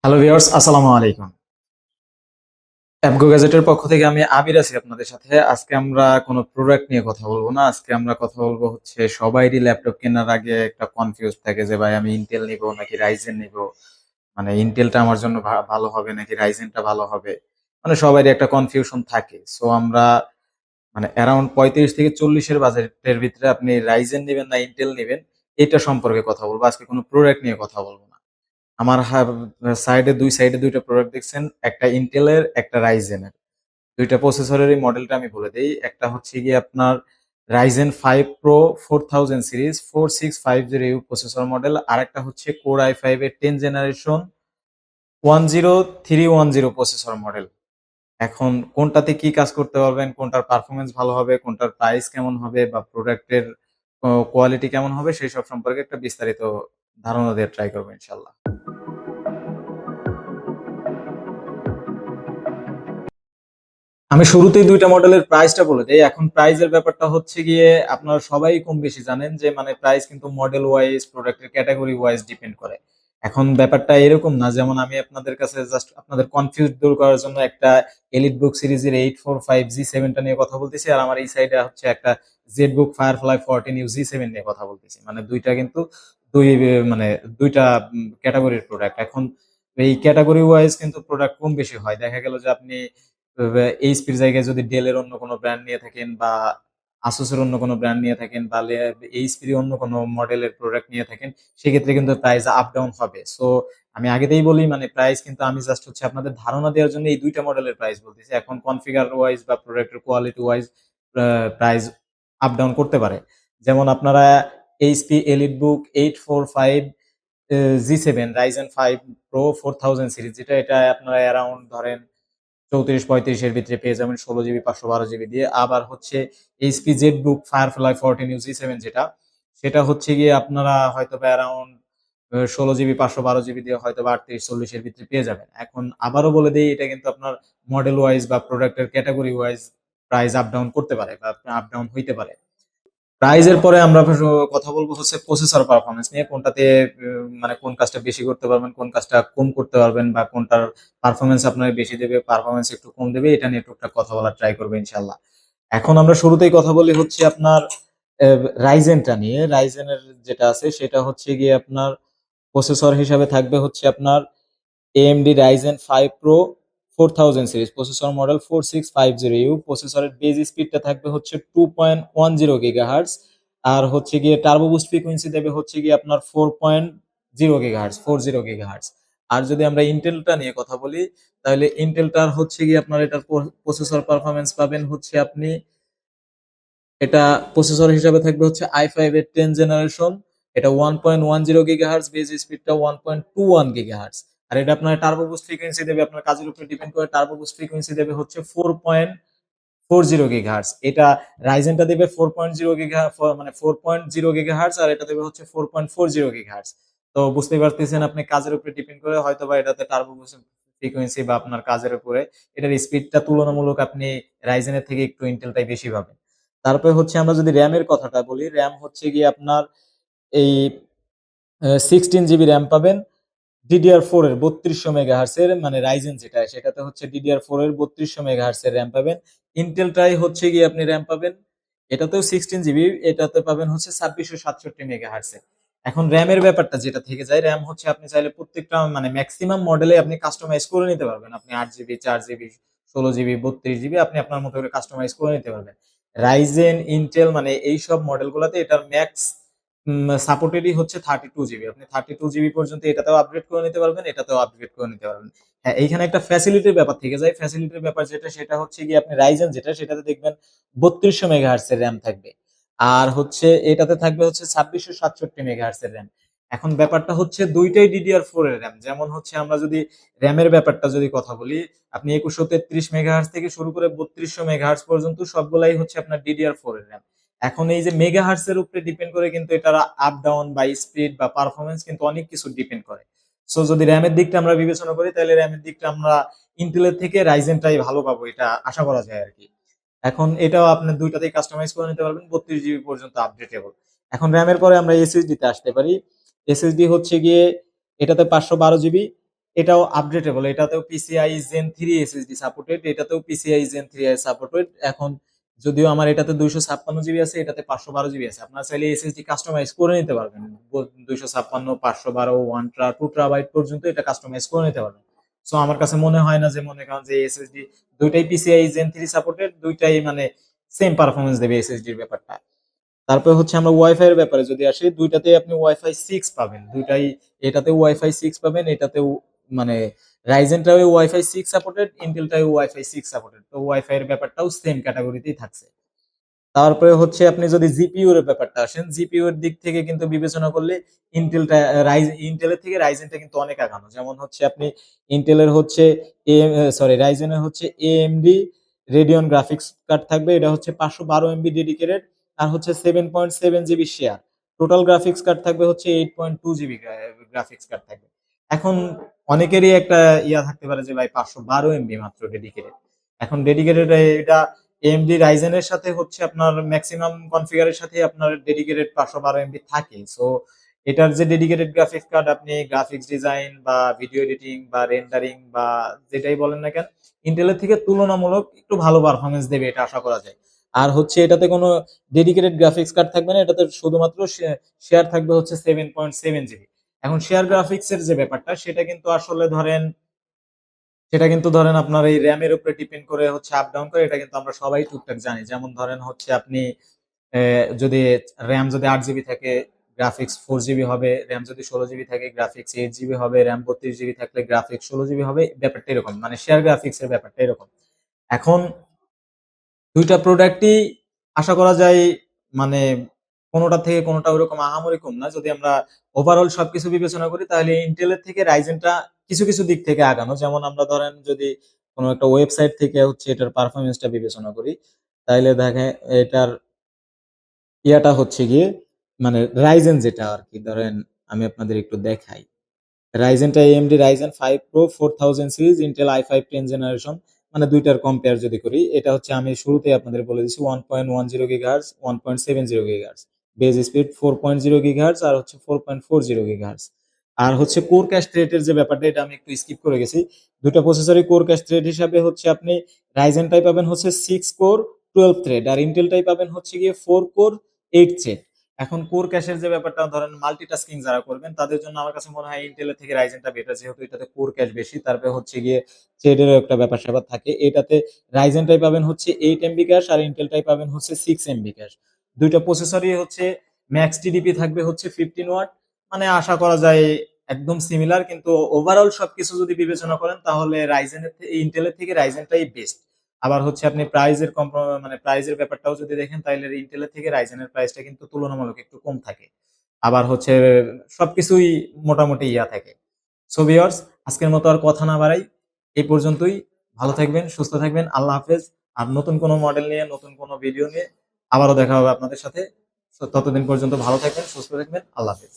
Hello viewers, আসসালামু আলাইকুম। অ্যাপগো গ্যাজেটের পক্ষ থেকে আমি আবির আছি আপনাদের সাথে। আজকে আমরা কোনো প্রোডাক্ট নিয়ে কথা বলবো না। আজকে আমরা কথা বলবো হচ্ছে সবাইরই ল্যাপটপ কেনার আগে একটা কনফিউজ থাকে যে ভাই আমি ইন্টেল নিবো নাকি রাইজেন নিবো। মানে ইন্টেলটা আমার জন্য ভালো হবে নাকি রাইজেনটা ভালো হবে। মানে সবারই একটা কনফিউশন থাকে। সো আমরা মানে অ্যারাউন্ড 35 থেকে 40 এর বাজেটের ভিতরে আপনি রাইজেন নিবেন না ইন্টেল নিবেন এটা সম্পর্কে কথা বলবো। আজকে কোনো প্রোডাক্ট নিয়ে কথা বলবো না। আমার দুই সাইডে দুইটা প্রোডাক্ট দেখছেন, একটা ইন্টেলের একটা রাইজেনের। দুইটা প্রসেসরেরই মডেলটা আমি বলে দিই। একটা হচ্ছে গিয়ে আপনার Ryzen 5 pro 4000 series 4650 processor model, আর একটা হচ্ছে কোর i5 এর 10 জেনারেশন 10310 প্রসেসর মডেল। এখন কোনটাতে কি কাজ করতে পারবেন, কোনটার পারফরমেন্স ভালো হবে, কোনটার প্রাইস কেমন হবে বা প্রোডাক্টের কোয়ালিটি কেমন হবে সেই সব সম্পর্কে একটা বিস্তারিত ধারণা দিয়ে ট্রাই করবো ইনশাল্লাহ। আমি শুরুতেই দুইটা মডেলের প্রাইসটা বলে দেই। এখন প্রাইসের ব্যাপারটা হচ্ছে গিয়ে আপনারা সবাই কম বেশি জানেন যে মানে প্রাইস কিন্তু মডেল ওয়াইজ প্রোডাক্টের ক্যাটাগরি ওয়াইজ ডিপেন্ড করে। এখন ব্যাপারটা এরকম না, যেমন আমি আপনাদের কাছে জাস্ট আপনাদের কনফিউজ দূর করার জন্য একটা এলিট বুক সিরিজের 845G7টা নিয়ে কথা বলতেছি, আর আমার এই সাইডে হচ্ছে একটা Z book firefly 14U G7 নিয়ে কথা বলতেছি। মানে দুইটা কিন্তু দুই মানে দুইটা ক্যাটাগরির প্রোডাক্ট। এখন এই ক্যাটাগরি ওয়াইজ কিন্তু প্রোডাক্ট কম বেশি হয়। দেখা গেল যে আপনি এইচপির জায়গায় যদি ডেলের অন্য কোনো ব্র্যান্ড নিয়ে থাকেন বা আসুসের অন্য কোনো ব্র্যান্ড নিয়ে থাকেন বা এইচপির অন্য কোনো মডেলের প্রোডাক্ট নিয়ে থাকেন, সেক্ষেত্রে কিন্তু প্রাইস আপ ডাউন হবে। সো আমি আগেতেই বলি মানে প্রাইস কিন্তু আমি জাস্ট হচ্ছে আপনাদের ধারণা দেওয়ার জন্য এই দুইটা মডেলের প্রাইস বলতেছি। এখন কনফিগার ওয়াইজ বা প্রোডাক্টের quality wise price up down করতে পারে। যেমন আপনারা এইচপি এলিট বুক 845 G7 রাইজেন 5 প্রো 4000 সিরিজ, যেটা এটা আপনারা অ্যারাউন্ড ধরেন 34-35 এর ভিতরে পেয়ে যাবেন 16 জিবি 512 জিবি দিয়ে। আবার হচ্ছে HP Z book firefly 14U G7 যেটা, সেটা হচ্ছে গিয়ে আপনারা হয়তো বা অ্যারাউন্ড 16 জিবি 512 জিবি দিয়ে হয়তো বা 38-40 এর ভিতরে পেয়ে যাবেন। এখন আবারও বলে দিই, এটা কিন্তু আপনার মডেল ওয়াইজ বা প্রোডাক্টের category wise price up down করতে পারে বা আপ ডাউন হইতে পারে। প্রাইজের পরে আমরা কথা বলবো হচ্ছে প্রসেসর পারফরমেন্স নিয়ে, কোনটাতে মানে কোন কাজটা বেশি করতে পারবেন, কোন কাজটা কম করতে পারবেন বা কোনটার পারফরমেন্স আপনার বেশি দেবে, পারফরমেন্স একটু কম দেবে, এটা নিয়ে টুকটাক কথা বলার ট্রাই করবো ইনশাল্লাহ। এখন আমরা শুরুতেই কথা বলি হচ্ছে আপনার রাইজেনটা নিয়ে। রাইজেনের যেটা আছে সেটা হচ্ছে গিয়ে আপনার প্রসেসর হিসাবে থাকবে হচ্ছে আপনার AMD Ryzen 5 Pro 4000 series processor model 4650U। প্রসেসরের বেজ স্পিডটা থাকবে হচ্ছে 2.10 গিগাহার্টজ, আর হচ্ছে গিয়ে টার্বো বুস্ট ফ্রিকোয়েন্সি দেবে হচ্ছে গিয়ে আপনার 4.0 গিগাহার্টজ 40 গিগাহার্টজ। আর যদি আমরা ইন্টেলটা নিয়ে কথা বলি, তাহলে ইন্টেলটার হচ্ছে গিয়ে আপনার এটার প্রসেসর পারফরমেন্স পাবেন হচ্ছে আপনি, এটা প্রসেসর হিসাবে থাকবে হচ্ছে i5 এর 10 জেনারেশন। এটা 1.10 গিগাহার্টজ, বেজ স্পিডটা 1.21 গিগাহার্টজ। আর এটা আপনার টার্বো বুস্ট ফ্রিকোয়েন্সি দেবে, আপনার কাজের উপরে ডিপেন্ড করে টার্বো বুস্ট ফ্রিকোয়েন্সি দেবে হচ্ছে 4.40 গিগাহার্টজ। এটা রাইজেনটা দেবে 4.0 গিগা মানে 4.0 গিগাহার্টজ, আর এটা দেবে হচ্ছে 4.40 গিগাহার্টজ। তো বুঝতেই পারতেছেন আপনি কাজের উপরে ডিপেন্ড করে হয়তো বা এটাতে টার্বো বুস্ট ফ্রিকোয়েন্সি বা আপনার কাজের উপরে এটার স্পিডটা তুলনামূলক আপনি রাইজেনের থেকে একটু ইন্টেলটাই বেশি পাবেন। তারপরে হচ্ছে আমরা যদি র্যামের কথাটা বলি, র্যাম হচ্ছে গিয়ে আপনার এই 16 জিবি র্যাম পাবেন DDR4 এর 3200 মেগাহার্টজ এর, মানে রাইজেন যেটা সেটাতে হচ্ছে DDR4 এর 3200 মেগাহার্টজ এর র্যাম পাবেন। ইন্টেলটাই হচ্ছে গিয়ে আপনি র্যাম পাবেন, এটাতেও 16 জিবি, এটাতে পাবেন হচ্ছে 2667 মেগাহার্টজ এর। এখন র্যামের ব্যাপারটা যেটা থেকে যায়, র্যাম হচ্ছে আপনি চাইলে প্রত্যেকটা মানে ম্যাক্সিমাম মডেলে আপনি কাস্টমাইজ করে নিতে পারবেন। আপনি 8 জিবি 4 জিবি 16 জিবি 32 জিবি আপনি আপনার মতো করে কাস্টমাইজ করে নিতে পারবেন। রাইজেন ইন্টেল মানে এইসব মডেলগুলোতে এটার ম্যাক্স সাপোর্টেডই হচ্ছে 32 জিবি। আপনি 32 জিবি পর্যন্ত এটাতেও আপগ্রেড করে নিতে পারবেন, এটাতেও আপগ্রেড করে নিতে পারবেন। হ্যাঁ, এইখানে একটা ফ্যাসিলিটির ব্যাপার থেকে যায়। ফ্যাসিলিটির ব্যাপার যেটা সেটা হচ্ছে গিয়ে আপনি রাইজেন যেটা সেটাতে দেখবেন 3200 মেগাহার্টজ এর র্যাম থাকবে, আর হচ্ছে এটাতে থাকবে হচ্ছে 2667 মেগাহার্টজ এর র্যাম। এখন ব্যাপারটা হচ্ছে দুইটাই DDR4 এর র্যাম। যেমন হচ্ছে আমরা যদি র্যামের ব্যাপারটা যদি কথা বলি, আপনি 2133 মেগাহার্টজ থেকে শুরু করে 3200 মেগাহার্টজ পর্যন্ত সবগুলাই হচ্ছে আপনার DDR4 এর র্যাম। এখন এই যে মেগাহার্টজ এর উপরে ডিপেন্ড করে কিন্তু এটার আপ ডাউন বা স্পিড বা পারফরমেন্স কিন্তু অনেক কিছু ডিপেন্ড করে। সো যদি র্যামের দিকটা আমরা বিবেচনা করি, তাহলে র্যামের দিকটা আমরা ইন্টেলের থেকে রাইজেনটাই ভালো পাবো, এটা আশা করা যায় আর কি। এখন এটাও আপনি দুইটাতেই কাস্টমাইজ করে নিতে পারবেন, 32 জিবি পর্যন্ত আপডেটেবল। এখন র্যামের পরে আমরা এসএসডি তে আসতে পারি। এসএসডি হচ্ছে গিয়ে এটাতে 512 জিবি, এটাও আপডেটেবল, এটাতেও পিসিআই জেন 3 এসএসডি সাপোর্টেড, এটাতেও পিসিআই জেন 3 সাপোর্টেড। এখন যদিও আমার এটাতে 256 জিবি আছে, এটাতে 512 জিবি আছে, আপনারা চাইলে এসএসডি কাস্টমাইজ করে নিতে পারবেন। 256, 512, 1 টা 2 টেরাবাইট পর্যন্ত এটা কাস্টমাইজ করে নিতে পারবেন। সো আমার কাছে মনে হয় না যে, মনে করেন যে এসএসডি দুইটাই পিসিআই জেন 3 সাপোর্টেড, দুইটাই মানে সেম পারফরমেন্স দেবে এসএসডির ব্যাপারটা। তারপরে হচ্ছে আমরা ওয়াইফাই এর ব্যাপারে যদি আসি, দুইটাতেই আপনি ওয়াইফাই 6 পাবেন, দুইটাই, এটাতে ওয়াইফাই 6 পাবেন, এটাতেও মানে রাইজেনটাও ওয়াইফাই 6 সাপোর্টেড, ইন্টেলটাও ওয়াইফাই 6 সাপোর্টেড, তো ওয়াইফাই এর ব্যাপারটাও সেম ক্যাটাগরিতেই থাকছে। তারপরে হচ্ছে আপনি যদি জিপিইউ এর ব্যাপারটা আসেন, জিপিইউ এর দিক থেকে কিন্তু বিবেচনা করলে ইন্টেলটা ইন্টেলের থেকে রাইজেনটা কিন্তু অনেক আগানো। যেমন হচ্ছে আপনি ইন্টেলের হচ্ছে রাইজেনের হচ্ছে এএমডি রেডিয়ন গ্রাফিক্স কার্ড থাকবে, এটা হচ্ছে 512 MB ডেডিকেটেড, আর হচ্ছে 7.7 GB share. Total graphics card থাকবে হচ্ছে 8.2 জিবি গ্রাফিক্স কার্ড থাকবে। এখন অনেকেরই একটা ইয়া থাকতে পারে যে ভাই 512 MB মাত্র ডেডিকেটেড। এখন ডেডিকেটেড এটা এএমডি রাইজেনের সাথে হচ্ছে আপনার ম্যাক্সিমাম কনফিগারের সাথে আপনার ডেডিকেটেড 512 MB থাকে। সো এটার যে ডেডিকেটেড গ্রাফিক্স কার্ড, আপনি গ্রাফিক্স ডিজাইন বা ভিডিও এডিটিং বা রেন্ডারিং বা যেটাই বলেন না কেন, ইন্টেলের থেকে তুলনামূলক একটু ভালো পারফরমেন্স দেবে এটা আশা করা যায়। আর হচ্ছে এটাতে কোনো ডেডিকেটেড গ্রাফিক্স কার্ড থাকবে না, এটাতে শুধুমাত্র শেয়ার থাকবে হচ্ছে 7.7 জিবি। এখন শেয়ার গ্রাফিক্স এর যে ব্যাপারটা, সেটা কিন্তু ধরেন আপনার এই র্যামের উপরে ডিপেন্ড করে হচ্ছে আপ ডাউন করে, এটা কিন্তু আমরা সবাই টুকটাক জানি। যেমন ধরেন হচ্ছে আপনি যদি র্যাম যদি 8 জিবি থাকে, গ্রাফিক্স 4 জিবি হবে, র্যাম যদি 16 জিবি থাকে, গ্রাফিক্স 8 জিবি হবে, র্যাম 32 জিবি থাকলে গ্রাফিক্স 16 জিবি হবে, ব্যাপারটা এরকম, মানে শেয়ার গ্রাফিক্স এর ব্যাপারটা এরকম। এখন দুইটা প্রোডাক্টই আশা করা যায় মানে কোনোটা থেকে কোনোটা ওরকম আহামরি কম না। যদি আমরা ওভারঅল সবকিছু বিবেচনা করি, তাহলে ইন্টেলের থেকে রাইজেনটা কিছু কিছু দিক থেকে আগানো। যেমন আমরা ধরেন যদি কোনো একটা ওয়েবসাইট থেকে হচ্ছে এটার পারফরমেন্সটা বিবেচনা করি, তাইলে দেখেন এটার ইয়াটা হচ্ছে গিয়ে মানে রাইজেন যেটা আর কি, ধরেন আমি আপনাদের একটু দেখাই। রাইজেনটা AMD Ryzen 5 pro 4000 series, Intel i5 10 generation, মানে দুইটার কম্পেয়ার যদি করি, এটা হচ্ছে আমি শুরুতেই আপনাদের বলে দিচ্ছি 1.10 gigahertz, 1.70 gigahertz, base speed 4.0 gigahertz, আর হচ্ছে 4.40 গিগাহার্টজ। আর হচ্ছে কোর ক্যাশ থ্রেটের যে ব্যাপারটা, এটা আমি একটু স্কিপ করে গেছি। দুটো প্রসেসরই কোর ক্যাশ থ্রেড হিসাবে হচ্ছে আপনি রাইজেনটাই পাবেন হচ্ছে 6 কোর 12 থ্রেড, আর ইন্টেলটাই পাবেন হচ্ছে গিয়ে 4 কোর 8 থ্রেড। এখন কোর ক্যাশের যে ব্যাপারটা, ধরেন মাল্টিটাস্কিং যারা করবেন তাদের জন্য আমার কাছে মনে হয় ইন্টেলের থেকে রাইজেনটা বেটার, যেহেতু এটাতে কোর ক্যাশ বেশি, তারপরে হচ্ছে গিয়ে থ্রেডেরও একটা ব্যাপার স্যাপার থাকে। এটাতে রাইজেনটাই পাবেন হচ্ছে 8 MB ক্যাশ, আর ইন্টেলটাই পাবেন হচ্ছে 6 MB ক্যাশ। দুইটা প্রসেসরই হচ্ছে ম্যাক্স টিডিপি থাকবে হচ্ছে 15 ওয়াট, মানে আশা করা যায় একদম সিমিলার। কিন্তু ওভারঅল সবকিছু যদি বিবেচনা করেন, তাহলে ইন্টেলের থেকে রাইজেনটাই বেস্ট। আবার হচ্ছে আপনি মানে প্রাইজের ব্যাপারটাও যদি দেখেন, তাহলে ইন্টেলের থেকে রাইজেনের প্রাইসটা কিন্তু তুলনামূলক একটু কম থাকে। আবার হচ্ছে সবকিছুই মোটামুটি ইয়া থাকে। সো ভিউয়ার্স, আজকের মতো আর কথা না বাড়াই, এই পর্যন্তই। ভালো থাকবেন, সুস্থ থাকবেন, আল্লাহ হাফেজ। আর নতুন কোনো মডেল নিয়ে, নতুন কোনো ভিডিও নিয়ে আবারও দেখা হবে আপনাদের সাথে। ততদিন পর্যন্ত ভালো থাকবেন, সুস্থ থাকবেন, আল্লাহ হাফেজ।